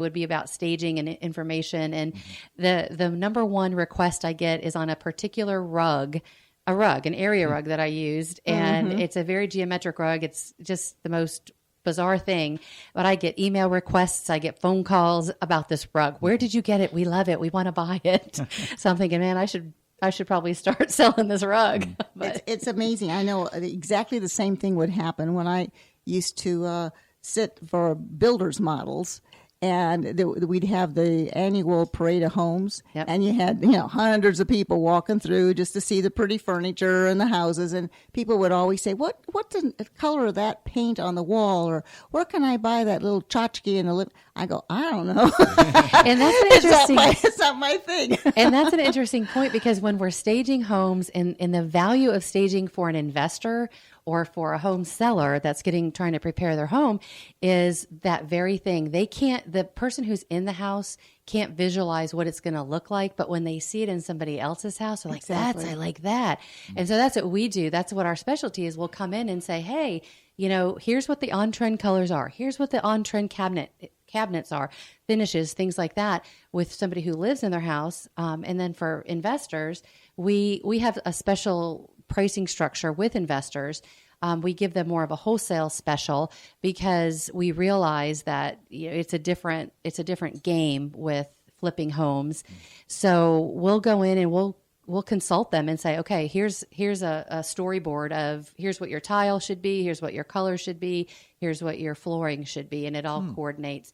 would be about staging and information. And the number one request I get is on a particular rug, an area rug that I used. And it's a very geometric rug. It's just the most bizarre thing. But I get email requests. I get phone calls about this rug. Where did you get it? We love it. We want to buy it. So I'm thinking, man, I should probably start selling this rug. But it's amazing. I know exactly the same thing would happen when I used to sit for builders models. And we'd have the annual parade of homes, and you had hundreds of people walking through just to see the pretty furniture and the houses. And people would always say, "What's the color of that paint on the wall?" Or "Where can I buy that little tchotchke in the lip?" I go, "I don't know." And that's an interesting. It's not my thing. And that's an interesting point, because when we're staging homes, and the value of staging for an investor or for a home seller that's trying to prepare their home is that very thing. The person who's in the house can't visualize what it's going to look like, but when they see it in somebody else's house, they're like, I like that. And so that's what we do. That's what our specialty is. We'll come in and say, hey, here's what the on-trend colors are. Here's what the on-trend cabinets are, finishes, things like that, with somebody who lives in their house. And then for investors, we have a special pricing structure with investors. We give them more of a wholesale special, because we realize that it's a different game with flipping homes. So we'll go in and we'll consult them and say, okay, here's a storyboard of here's what your tile should be, here's what your color should be, here's what your flooring should be, and it all coordinates.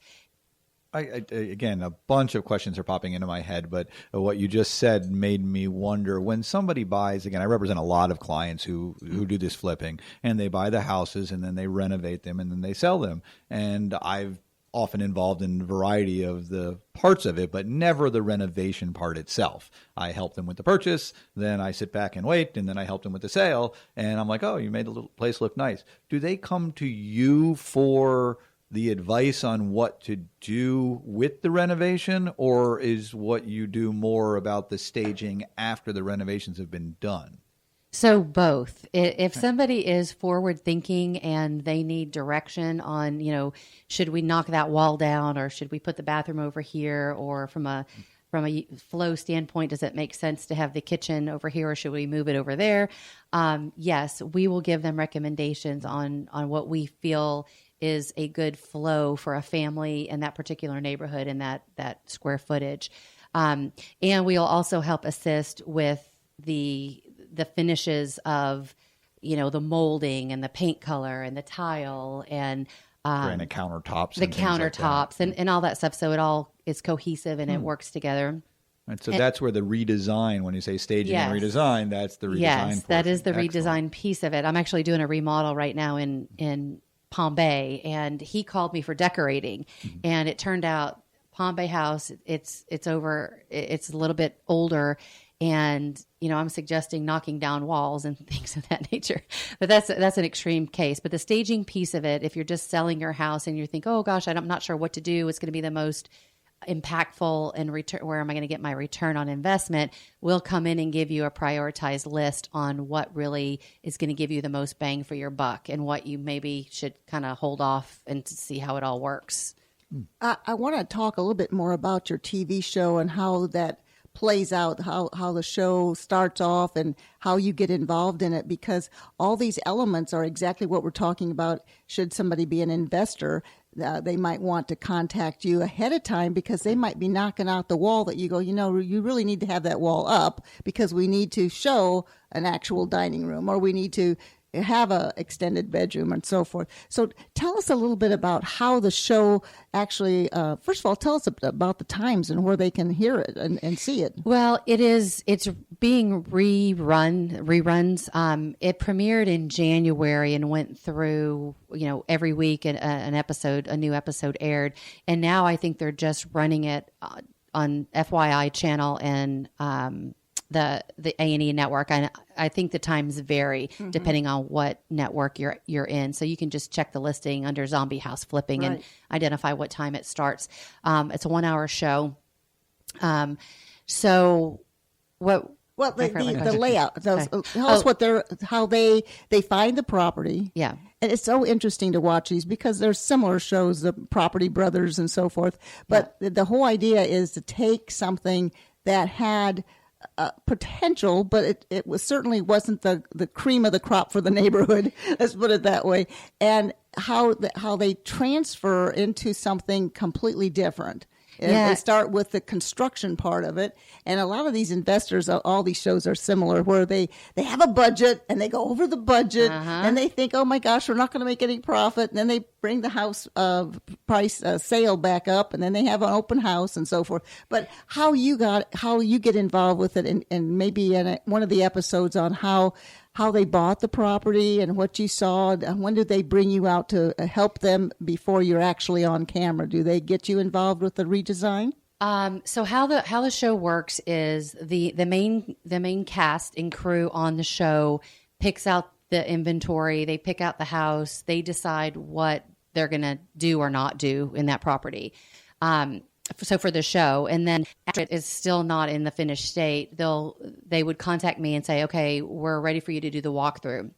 Again, a bunch of questions are popping into my head, but what you just said made me wonder, when somebody buys, again, I represent a lot of clients who do this flipping, and they buy the houses and then they renovate them and then they sell them. And I've often involved in a variety of the parts of it, but never the renovation part itself. I help them with the purchase, then I sit back and wait, and then I help them with the sale. And I'm like, oh, you made the little place look nice. Do they come to you for the advice on what to do with the renovation, or is what you do more about the staging after the renovations have been done? So both. If somebody is forward thinking and they need direction on, should we knock that wall down, or should we put the bathroom over here, or from a flow standpoint, does it make sense to have the kitchen over here, or should we move it over there? Yes, we will give them recommendations on what we feel is a good flow for a family in that particular neighborhood and that square footage. And we'll also help assist with the finishes of, the molding and the paint color and the tile and granite countertops, and all that stuff. So it all is cohesive and it works together. And so that's where the redesign, when you say staging and redesign, that's the redesign Yes, that is the Excellent. redesign piece of it. I'm actually doing a remodel right now in Palm Bay, and he called me for decorating, and it turned out Palm Bay house, it's a little bit older, and I'm suggesting knocking down walls and things of that nature. But that's an extreme case. But the staging piece of it, if you're just selling your house and you think, oh gosh, I'm not sure what to do, it's going to be the most impactful and where am I going to get my return on investment, we'll come in and give you a prioritized list on what really is going to give you the most bang for your buck and what you maybe should kind of hold off and see how it all works. I want to talk a little bit more about your TV show and how that plays out, how the show starts off and how you get involved in it, because all these elements are exactly what we're talking about. Should somebody be an investor, they might want to contact you ahead of time, because they might be knocking out the wall that you go, you really need to have that wall up because we need to show an actual dining room, or we need to have a extended bedroom and so forth. So tell us a little bit about how the show actually, first of all, tell us about the times and where they can hear it and see it. Well, it's being reruns. It premiered in January and went through, every week a new episode aired. And now I think they're just running it on FYI channel and, the A&E network. I think the times vary depending on what network you're in. So you can just check the listing under Zombie House Flipping and identify what time it starts. It's a 1-hour show. So what Well, the question. layout. Tell Sorry. us what how they find the property. Yeah. And it's so interesting to watch these because there's similar shows, the Property Brothers and so forth. But the whole idea is to take something that had potential, but it was certainly wasn't the cream of the crop for the neighborhood. Let's put it that way. And how they transfer into something completely different. And they start with the construction part of it. And a lot of these investors, all these shows are similar, where they have a budget and they go over the budget and they think, oh my gosh, we're not going to make any profit. And then they bring the house price sale back up, and then they have an open house and so forth. But how you get involved with it, and maybe in one of the episodes on how they bought the property and what you saw, and when did they bring you out to help them before you're actually on camera? Do they get you involved with the redesign? So how the show works is the main cast and crew on the show picks out the inventory, they pick out the house, they decide what they're going to do or not do in that property. So for the show, and then after it is still not in the finished state, they would contact me and say, okay, we're ready for you to do the walkthrough.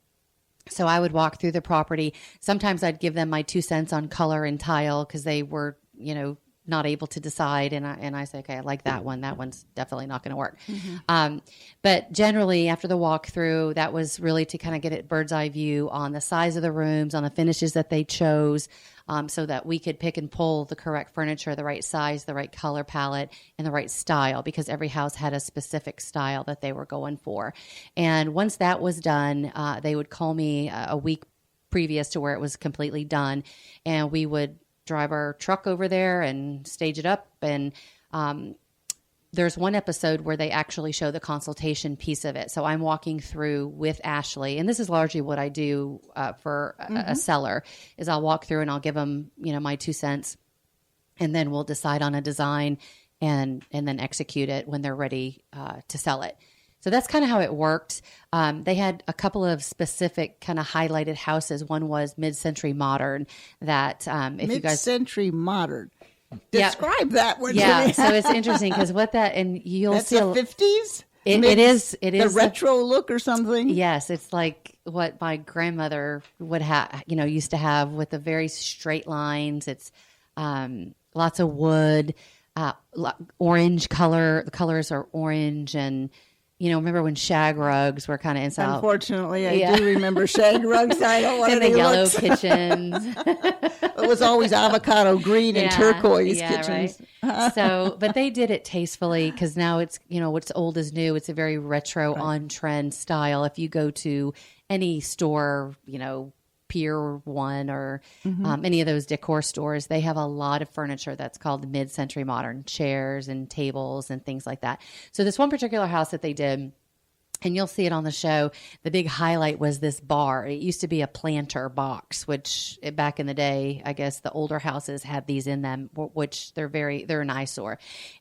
So I would walk through the property. Sometimes I'd give them my 2 cents on color and tile because they were, not able to decide. And I say, okay, I like that one. That one's definitely not going to work. Mm-hmm. But generally after the walkthrough, that was really to kind of get a bird's eye view on the size of the rooms, on the finishes that they chose, so that we could pick and pull the correct furniture, the right size, the right color palette, and the right style, because every house had a specific style that they were going for. And once that was done, they would call me a week previous to where it was completely done, and we would drive our truck over there and stage it up. And there's one episode where they actually show the consultation piece of it. So I'm walking through with Ashley, and this is largely what I do for a seller, is I'll walk through and I'll give them, my 2 cents, and then we'll decide on a design and then execute it when they're ready to sell it. So that's kind of how it worked. They had a couple of specific kind of highlighted houses. One was mid-century modern. That if you guys mid-century modern, describe that one. Yeah, so it's interesting because and you'll that's see the 50s. It is the retro look or something. Yes, it's like what my grandmother would have, used to have, with the very straight lines. It's lots of wood, orange color. The colors are orange and. Remember when shag rugs were kind of inside? Unfortunately, I do remember shag rugs. I don't want the yellow looks. kitchens. It was always avocado green and turquoise kitchens. Right. So, but they did it tastefully, because now it's, what's old is new. It's a very retro, on-trend style. If you go to any store, Pier 1 or any of those decor stores, they have a lot of furniture that's called mid-century modern, chairs and tables and things like that. So this one particular house that they did, and you'll see it on the show, the big highlight was this bar. It used to be a planter box, which back in the day, I guess the older houses had these in them, which they're an eyesore.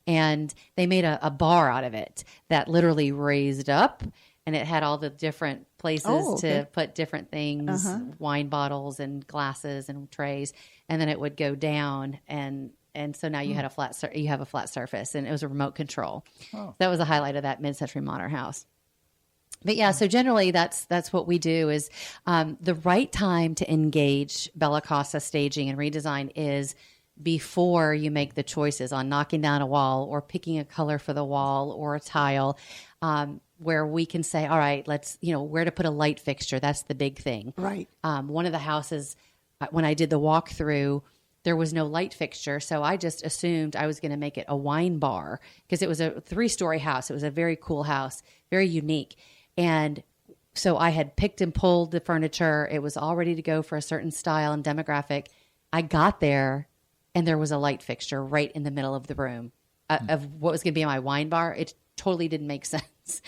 And they made a bar out of it that literally raised up, and it had all the different places to put different things, wine bottles and glasses and trays, and then it would go down, and so now you had a flat surface, and it was a remote control. Oh. That was the highlight of that mid-century modern house. But yeah, so generally that's what we do is the right time to engage Bella Costa staging and redesign is before you make the choices on knocking down a wall or picking a color for the wall or a tile, where we can say, all right, let's, where to put a light fixture. That's the big thing. Right. One of the houses, when I did the walkthrough, there was no light fixture. So I just assumed I was going to make it a wine bar, because it was a 3-story house. It was a very cool house, very unique. And so I had picked and pulled the furniture. It was all ready to go for a certain style and demographic. I got there, and there was a light fixture right in the middle of the room of what was going to be my wine bar. It totally didn't make sense.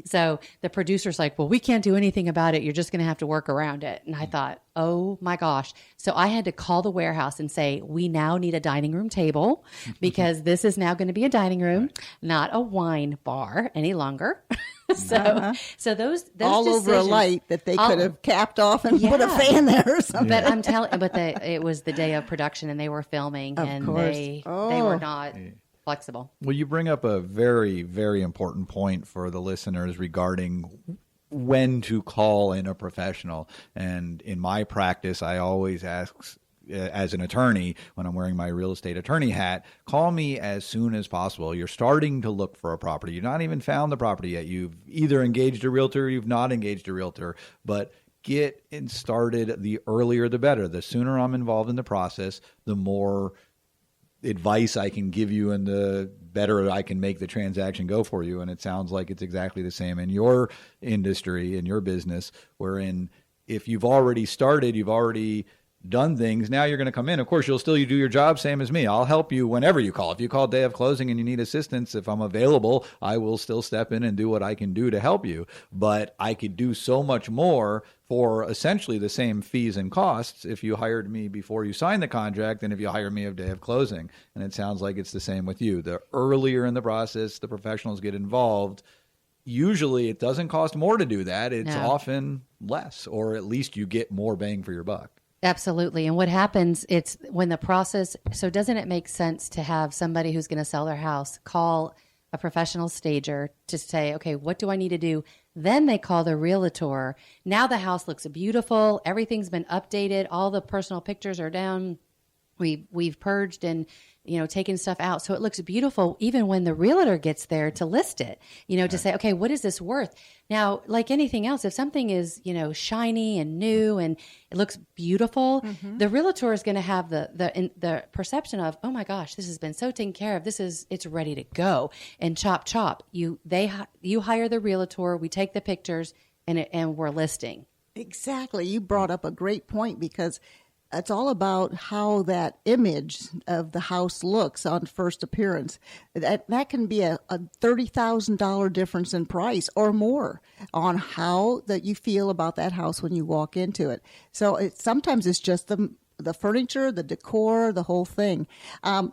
So the producer's like, well, we can't do anything about it. You're just going to have to work around it. And I thought, oh my gosh. So I had to call the warehouse and say, we now need a dining room table, because this is now going to be a dining room, not a wine bar any longer. So those all decisions, over a light that they could have capped off and put a fan there or something. But it was the day of production, and they were filming, and they were not flexible. Well, you bring up a very, very important point for the listeners regarding when to call in a professional. And in my practice, I always ask, as an attorney, when I'm wearing my real estate attorney hat, call me as soon as possible. You're starting to look for a property. You've not even found the property yet. You've either engaged a realtor or you've not engaged a realtor, but get it started. The earlier, the better. The sooner I'm involved in the process, the more advice I can give you and the better I can make the transaction go for you. And it sounds like it's exactly the same in your industry, in your business, wherein if you've already started, you've already done things, now you're going to come in. Of course, you'll still do your job, same as me. I'll help you whenever you call. If you call day of closing and you need assistance, if I'm available, I will still step in and do what I can do to help you. But I could do so much more for essentially the same fees and costs if you hired me before you signed the contract than if you hire me of day of closing. And it sounds like it's the same with you. The earlier in the process the professionals get involved, usually it doesn't cost more to do that. It's often less, or at least you get more bang for your buck. Absolutely. And what happens, it's when the process, so doesn't it make sense to have somebody who's going to sell their house call a professional stager to say, okay, what do I need to do? Then they call the realtor. Now the house looks beautiful. Everything's been updated. All the personal pictures are down. We've purged and, taken stuff out. So it looks beautiful even when the realtor gets there to list it, to say, okay, what is this worth? Now, like anything else, if something is, shiny and new and it looks beautiful, the realtor is going to have the perception of, oh my gosh, this has been so taken care of. It's ready to go. And chop. You hire the realtor, we take the pictures and we're listing. Exactly. You brought up a great point because it's all about how that image of the house looks on first appearance. That can be a $30,000 difference in price or more on how that you feel about that house when you walk into it. So sometimes it's just the furniture, the decor, the whole thing.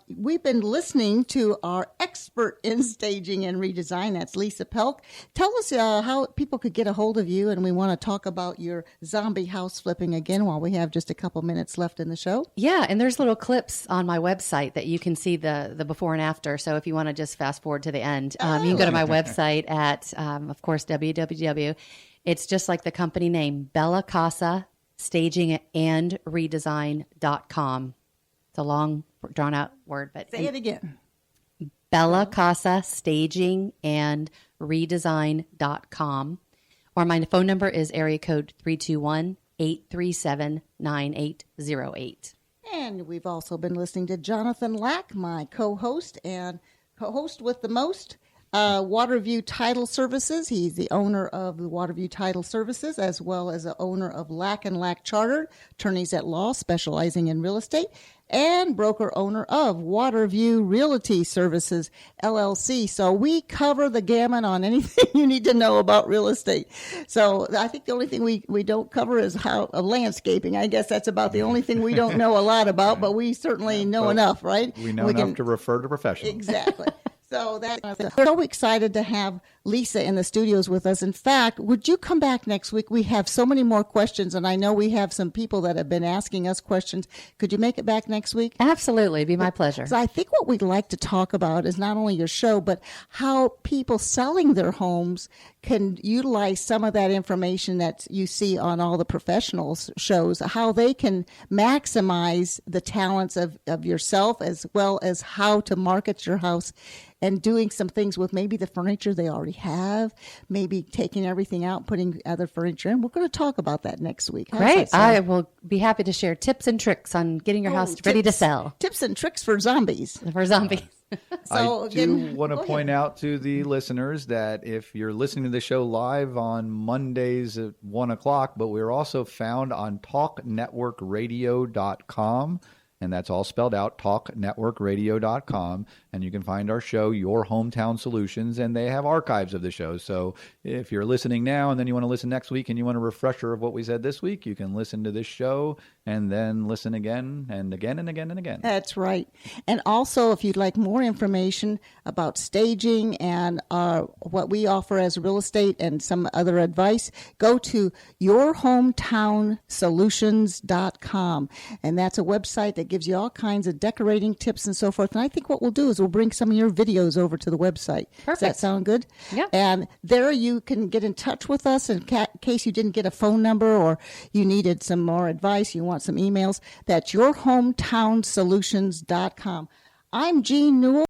We've been listening to our expert in staging and redesign. That's Lisa Pelc. Tell us how people could get a hold of you, and we want to talk about your zombie house flipping again while we have just a couple minutes left in the show. Yeah, and there's little clips on my website that you can see the before and after. So if you want to just fast forward to the end, you can go to my website at, of course, www. It's just like the company name, Bella Casa Staging and Redesign.com. It's a long, drawn out word, but say it again. Bella Casa Staging and Redesign.com. Or my phone number is area code 321-837-9808. And we've also been listening to Jonathan Lack, my co-host and co-host with the most. Waterview Title Services. He's the owner of the Waterview Title Services, as well as the owner of Lack & Lack Chartered, attorneys at law specializing in real estate, and broker owner of Waterview Realty Services, LLC. So we cover the gamut on anything you need to know about real estate. So I think the only thing we don't cover is how landscaping. I guess that's about the only thing we don't know a lot about, but we certainly know enough, right? We know enough to refer to professionals. Exactly. So we're so excited to have Lisa in the studios with us. In fact, would you come back next week? We have so many more questions, and I know we have some people that have been asking us questions. Could you make it back next week? Absolutely. It'd be my pleasure. So I think what we'd like to talk about is not only your show, but how people selling their homes can utilize some of that information that you see on all the professionals shows, how they can maximize the talents of yourself, as well as how to market your house, and doing some things with maybe the furniture they already have, maybe taking everything out, putting other furniture in. We're going to talk about that next week. Great. I will be happy to share tips and tricks on getting your house ready to sell. Tips and tricks for zombies. For zombies. So, I do want to point out to the listeners that if you're listening to the show live on Mondays at 1 o'clock, but we're also found on talknetworkradio.com. And that's all spelled out, talknetworkradio.com. And you can find our show, Your Hometown Solutions, and they have archives of the show. So if you're listening now and then you want to listen next week and you want a refresher of what we said this week, you can listen to this show and then listen again and again and again and again. That's right. And also, if you'd like more information about staging and what we offer as real estate and some other advice, go to yourhometownsolutions.com. And that's a website that that gives you all kinds of decorating tips and so forth. And I think what we'll do is we'll bring some of your videos over to the website. Perfect. Does that sound good? Yeah. And there you can get in touch with us in case you didn't get a phone number or you needed some more advice, you want some emails. That's yourhometownsolutions.com. I'm Jean Newell.